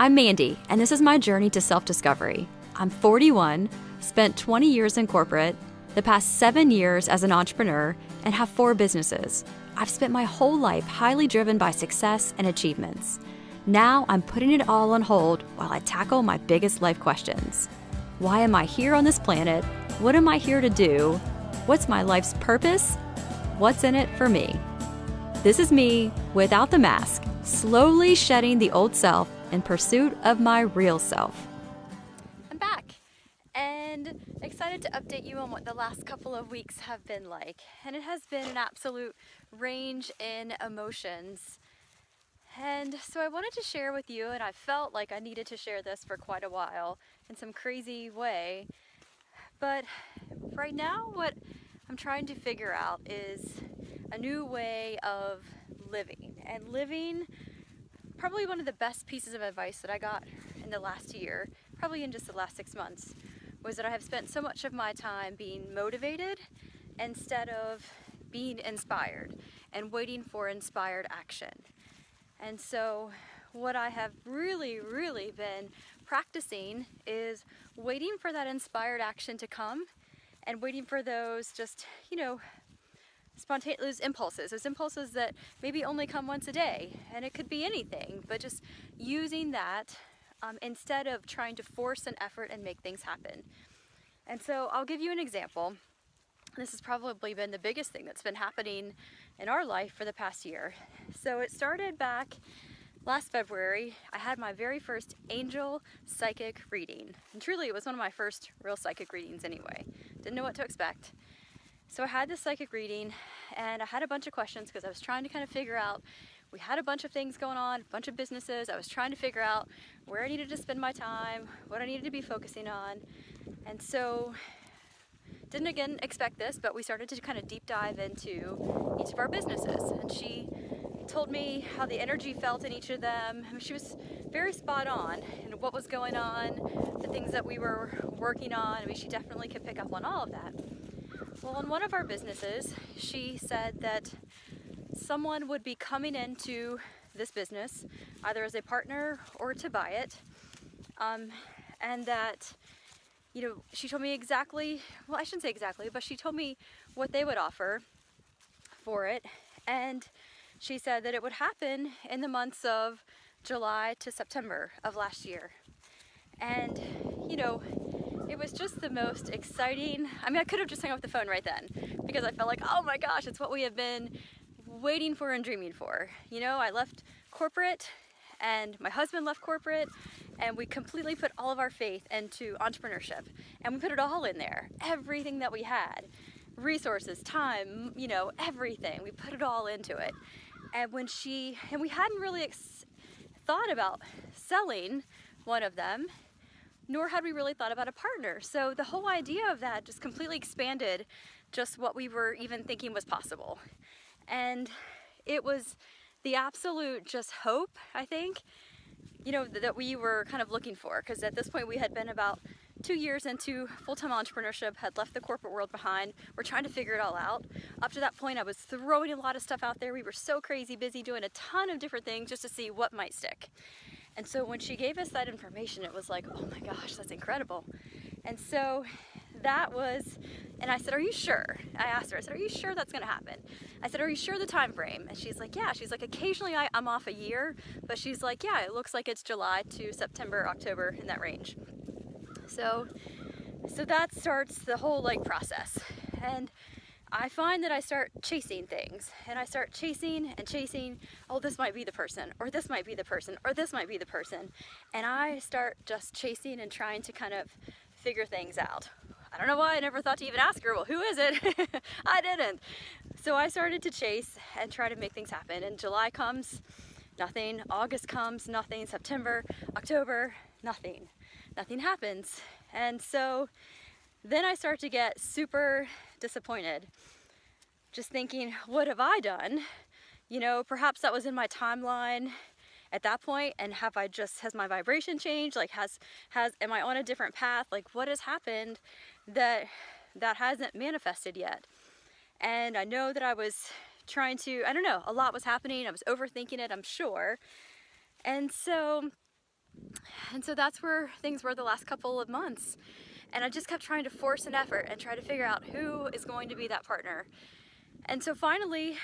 I'm Mandy, and this is my journey to self-discovery. I'm 41, spent 20 years in corporate, the past 7 years as an entrepreneur, and have 4 businesses. I've spent my whole life highly driven by success and achievements. Now I'm putting it all on hold while I tackle my biggest life questions. Why am I here on this planet? What am I here to do? What's my life's purpose? What's in it for me? This is me without the mask, slowly shedding the old self in pursuit of my real self. I'm back and excited to update you on what the last couple of weeks have been like. And it has been an absolute range in emotions. And so I wanted to share with you, and I felt like I needed to share this for quite a while in some crazy way. But right now, what I'm trying to figure out is a new way of living. And living, probably one of the best pieces of advice that I got in the last year, probably in just the last 6 months, was that I have spent so much of my time being motivated instead of being inspired and waiting for inspired action. And so what I have really been practicing is waiting for that inspired action to come and waiting for those just, spontaneous those impulses that maybe only come once a day. And it could be anything, but just using that instead of trying to force an effort and make things happen. And so I'll give you an example. This has probably been the biggest thing that's been happening in our life for the past year. So it started back last February. I had my very first angel psychic reading. And truly, it was one of my first real psychic readings anyway. Didn't know what to expect. So I had this psychic reading and I had a bunch of questions because I was trying to kind of figure out, we had a bunch of things going on, a bunch of businesses. I was trying to figure out where I needed to spend my time, what I needed to be focusing on. And so didn't again expect this, but we started to kind of deep dive into each of our businesses. And she told me how the energy felt in each of them. I mean, she was very spot on in what was going on, the things that we were working on. I mean, she definitely could pick up on all of that. Well, in one of our businesses, she said that someone would be coming into this business, either as a partner or to buy it, and that she told me exactly, well, I shouldn't say exactly, but she told me what they would offer for it. And she said that it would happen in the months of July to September of last year. And, it was just the most exciting. I mean, I could have just hung up the phone right then because I felt like, oh my gosh, it's what we have been waiting for and dreaming for. I left corporate and my husband left corporate, and we completely put all of our faith into entrepreneurship, and we put it all in there, everything that we had, resources, time, everything. We put it all into it. And we hadn't really thought about selling one of them, nor had we really thought about a partner. So the whole idea of that just completely expanded just what we were even thinking was possible. And it was the absolute just hope, I think, that we were kind of looking for, because at this point we had been about 2 years into full-time entrepreneurship, had left the corporate world behind. We're trying to figure it all out. Up to that point, I was throwing a lot of stuff out there. We were so crazy busy doing a ton of different things just to see what might stick. And so when she gave us that information, it was like, oh my gosh, that's incredible. And so that was, and I said, are you sure? I asked her, I said, are you sure that's gonna happen? I said, are you sure the time frame? And she's like, yeah. She's like, occasionally I'm off a year, but she's like, yeah, it looks like it's July to September, October, in that range. So that starts the whole process. And I find that I start chasing things, and I start chasing and chasing, oh, this might be the person, or this might be the person, or this might be the person. And I start just chasing and trying to kind of figure things out. I don't know why I never thought to even ask her, well, who is it? I didn't. So I started to chase and try to make things happen. And July comes, nothing. August comes, nothing. September, October, nothing. Nothing happens. And so then I start to get super disappointed, just thinking, what have I done? Perhaps that was in my timeline at that point, and has my vibration changed? Am I on a different path? What has happened that hasn't manifested yet? And I know that I was trying to, I don't know, a lot was happening. I was overthinking it, I'm sure. And so And so that's where things were the last couple of months. And I just kept trying to force an effort and try to figure out who is going to be that partner. And so finally,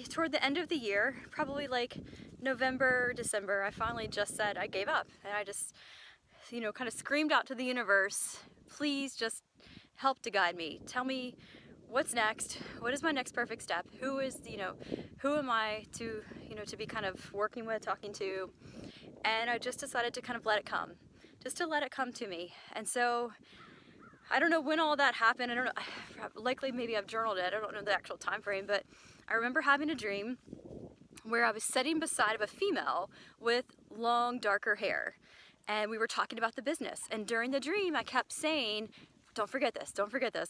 toward the end of the year, probably like November, December, I finally just said I gave up. And I just, kind of screamed out to the universe, please just help to guide me. Tell me what's next. What is my next perfect step? Who am I to be kind of working with, talking to? And I just decided to kind of let it come, just to let it come to me. And so I don't know when all that happened. I don't know, likely maybe I've journaled it. I don't know the actual time frame, but I remember having a dream where I was sitting beside a female with long, darker hair. And we were talking about the business. And during the dream, I kept saying, don't forget this,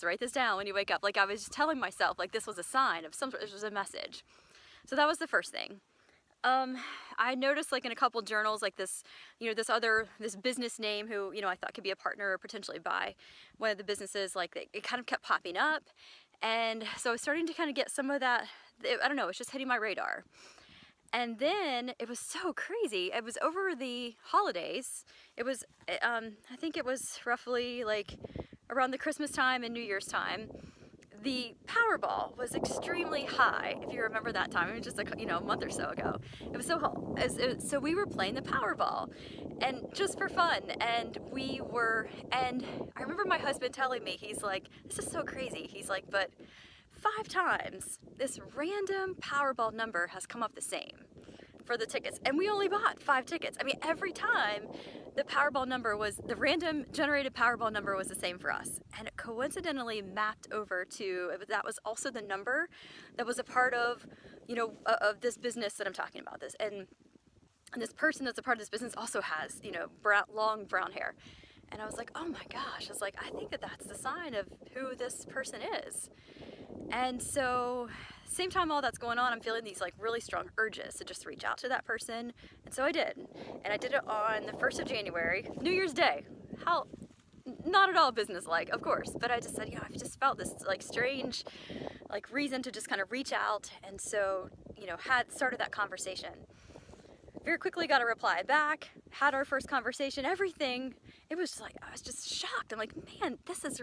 write this down when you wake up. Like I was just telling myself like this was a sign of some sort, this was a message. So that was the first thing. I noticed like in a couple journals like this, this business name who, I thought could be a partner or potentially buy one of the businesses, like it kind of kept popping up. And so I was starting to kind of get some of that, I don't know, it's just hitting my radar. And then it was so crazy. It was over the holidays. It was, I think it was roughly like around the Christmas time and New Year's time. The Powerball was extremely high, if you remember that time. It was just a month or so ago. It was so hot. So we were playing the Powerball, and just for fun. And I remember my husband telling me, he's like, this is so crazy. He's like, but 5 times this random Powerball number has come up the same for the tickets, and we only bought 5 tickets. I mean, every time the random generated Powerball number was the same for us, and it coincidentally mapped over to, that was also the number that was a part of, of this business that I'm talking about. And this person that's a part of this business also has, long brown hair. And I was like, oh my gosh, I was like, I think that's the sign of who this person is. And so, same time all that's going on, I'm feeling these like really strong urges to just reach out to that person. And so I did. And I did it on the 1st of January, New Year's Day. How, not at all business-like, of course, but I just said, I've just felt this like strange like reason to just kind of reach out. And so, had started that conversation. Very quickly got a reply back, had our first conversation, everything. It was like, I was just shocked. I'm like, man, this is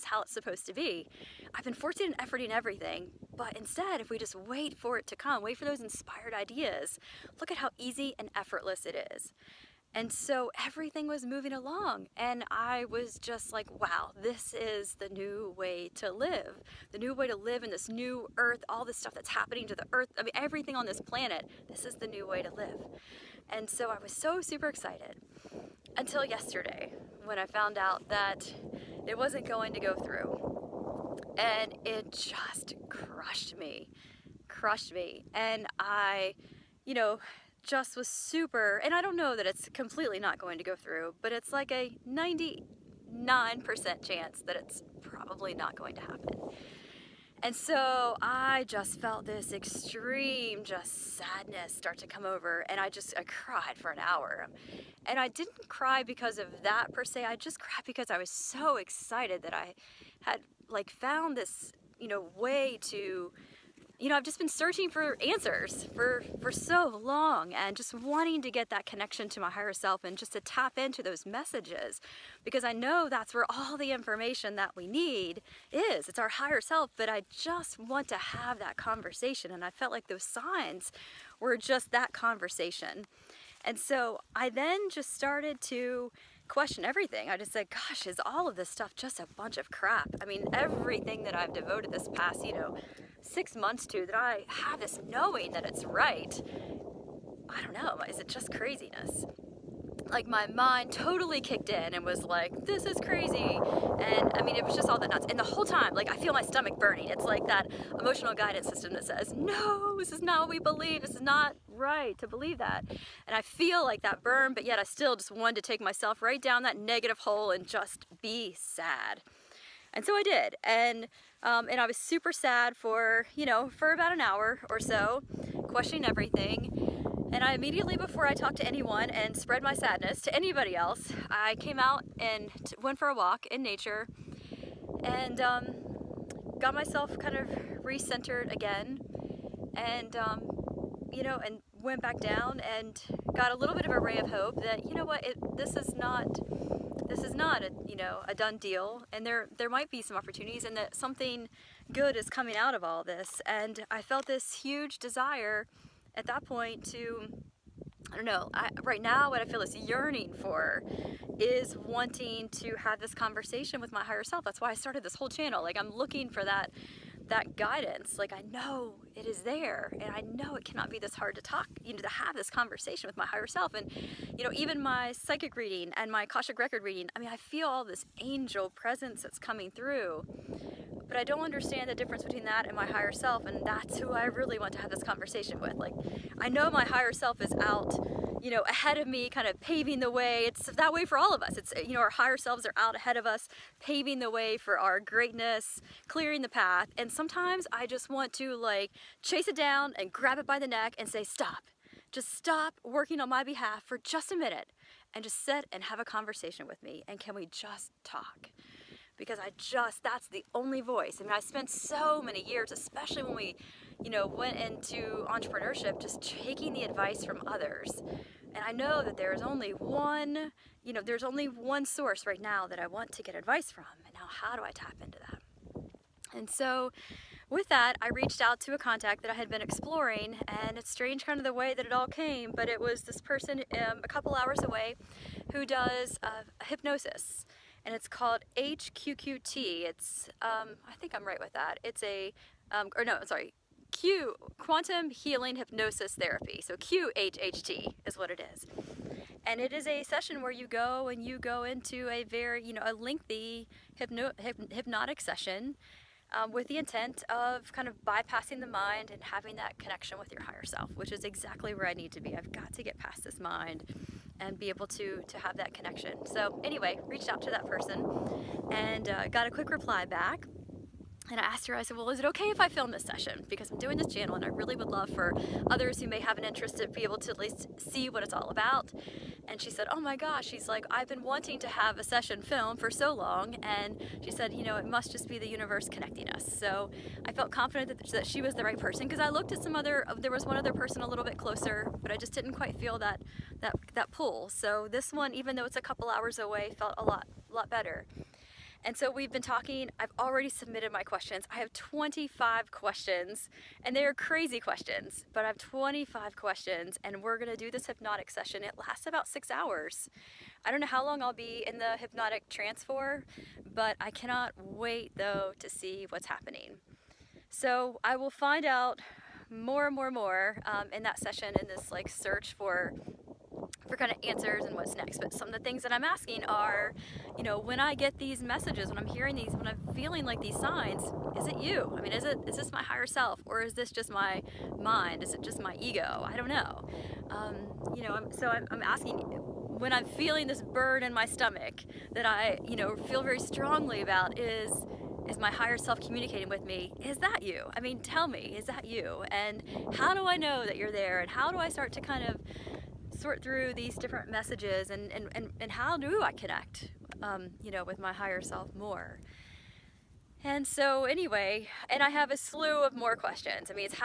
how it's supposed to be. I've been forcing and efforting everything, but instead, if we just wait for it to come, wait for those inspired ideas, look at how easy and effortless it is. And so everything was moving along, and I was just like, wow, this is the new way to live. The new way to live in this new earth, all this stuff that's happening to the earth, I mean, everything on this planet, this is the new way to live. And so I was so super excited until yesterday when I found out that it wasn't going to go through. And it just crushed me. And I, just was super, and I don't know that it's completely not going to go through, but it's like a 99% chance that it's probably not going to happen. And so I just felt this extreme sadness start to come over, and I cried for an hour. And I didn't cry because of that per se, I just cried because I was so excited that I had like found this, way to, I've just been searching for answers for so long, and just wanting to get that connection to my higher self and just to tap into those messages, because I know that's where all the information that we need is. It's our higher self, but I just want to have that conversation, and I felt like those signs were just that conversation. And so I then just started to question everything. I just said, gosh, is all of this stuff just a bunch of crap? I mean, everything that I've devoted this past, 6 months to, that I have this knowing that it's right, I don't know, is it just craziness? Like my mind totally kicked in and was like, this is crazy. And I mean, it was just all that nuts. And the whole time, like I feel my stomach burning. It's like that emotional guidance system that says, no, this is not what we believe. This is not right to believe that. And I feel like that burn, but yet I still just wanted to take myself right down that negative hole and just be sad. And so I did. And I was super sad for about an hour or so, questioning everything. And I immediately, before I talked to anyone and spread my sadness to anybody else, I came out and went for a walk in nature, and got myself kind of recentered again, and and went back down and got a little bit of a ray of hope that, you know what, this is not a, a done deal, and there might be some opportunities, and that something good is coming out of all this. And I felt this huge desire at that point to, I don't know, right now what I feel this yearning for is wanting to have this conversation with my higher self. That's why I started this whole channel. Like, I'm looking for that guidance. Like, I know it is there, and I know it cannot be this hard to talk, to have this conversation with my higher self. And even my psychic reading and my Akashic record reading, I mean, I feel all this angel presence that's coming through, but I don't understand the difference between that and my higher self, and that's who I really want to have this conversation with. Like, I know my higher self is out, ahead of me, kind of paving the way. It's that way for all of us. It's, our higher selves are out ahead of us, paving the way for our greatness, clearing the path. And sometimes I just want to, like, chase it down and grab it by the neck and say, stop. Just stop working on my behalf for just a minute and just sit and have a conversation with me. And can we just talk? Because that's the only voice. I mean, I spent so many years, especially when we, went into entrepreneurship, just taking the advice from others. And I know that there's only one source right now that I want to get advice from. And now how do I tap into that? And so with that, I reached out to a contact that I had been exploring, and it's strange kind of the way that it all came, but it was this person a couple hours away who does hypnosis. And it's called HQQT. It's, I think I'm right with that. It's Quantum Healing Hypnosis Therapy. So QHHT is what it is. And it is a session where you go into a very, a lengthy hypnotic session with the intent of kind of bypassing the mind and having that connection with your higher self, which is exactly where I need to be. I've got to get past this mind and be able to have that connection. So anyway, reached out to that person and got a quick reply back. And I asked her, I said, well, is it okay if I film this session? Because I'm doing this channel and I really would love for others who may have an interest to be able to at least see what it's all about. And she said, oh my gosh, she's like, I've been wanting to have a session filmed for so long. And she said, it must just be the universe connecting us. So I felt confident that she was the right person, because I looked at there was one other person a little bit closer, but I just didn't quite feel that pull. So this one, even though it's a couple hours away, felt a lot better. And so we've been talking. I've already submitted my questions. I have 25 questions, and they are crazy questions, but I have 25 questions, and we're going to do this hypnotic session. It lasts about 6 hours. I don't know how long I'll be in the hypnotic trance for, but I cannot wait, though, to see what's happening. So I will find out more in that session, in this like search for kind of answers and what's next. But some of the things that I'm asking are, when I get these messages, when I'm hearing these, when I'm feeling like these signs, is it you? I mean, is this my higher self, or is this just my mind? Is it just my ego? I don't know. I'm asking, when I'm feeling this burn in my stomach that I, feel very strongly about, is my higher self communicating with me? Is that you? I mean, tell me, is that you? And how do I know that you're there? And how do I start to kind of sort through these different messages, and how do I connect, with my higher self more? And so anyway, and I have a slew of more questions. I mean, it's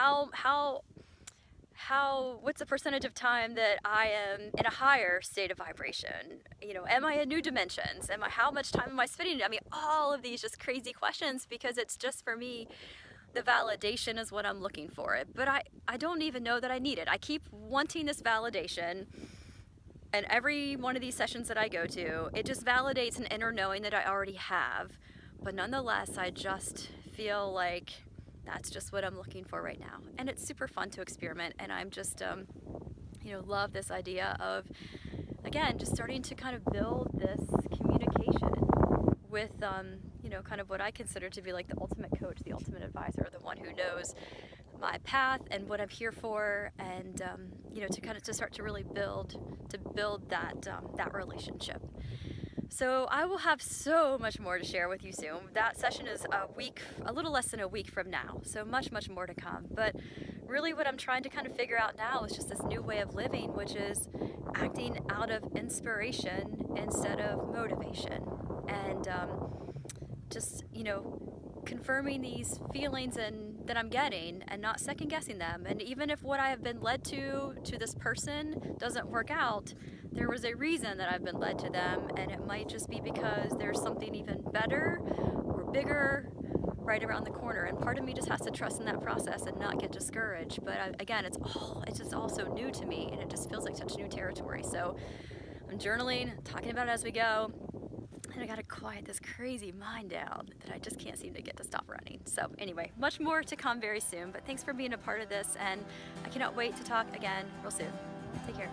what's the percentage of time that I am in a higher state of vibration? Am I in new dimensions? How much time am I spending? I mean, all of these just crazy questions, because it's just, for me, the validation is what I'm looking for. But I don't even know that I need it. I keep wanting this validation, and every one of these sessions that I go to, it just validates an inner knowing that I already have. But nonetheless, I just feel like that's just what I'm looking for right now. And it's super fun to experiment, and I'm just, love this idea of, again, just starting to kind of build this communication with, kind of what I consider to be like the ultimate coach, the ultimate advisor, the one who knows my path and what I'm here for, and to start to really build that relationship. So I will have so much more to share with you soon. That session is a little less than a week from now, so much more to come. But really what I'm trying to kind of figure out now is just this new way of living, which is acting out of inspiration instead of motivation. And just, confirming these feelings and that I'm getting and not second guessing them. And even if what I have been led to this person doesn't work out, there was a reason that I've been led to them, and it might just be because there's something even better or bigger right around the corner. And part of me just has to trust in that process and not get discouraged. But again, it's just all so new to me, and it just feels like such new territory. So I'm journaling, talking about it as we go, and I gotta quiet this crazy mind down that I just can't seem to get to stop running. So anyway, much more to come very soon, but thanks for being a part of this, and I cannot wait to talk again real soon. Take care.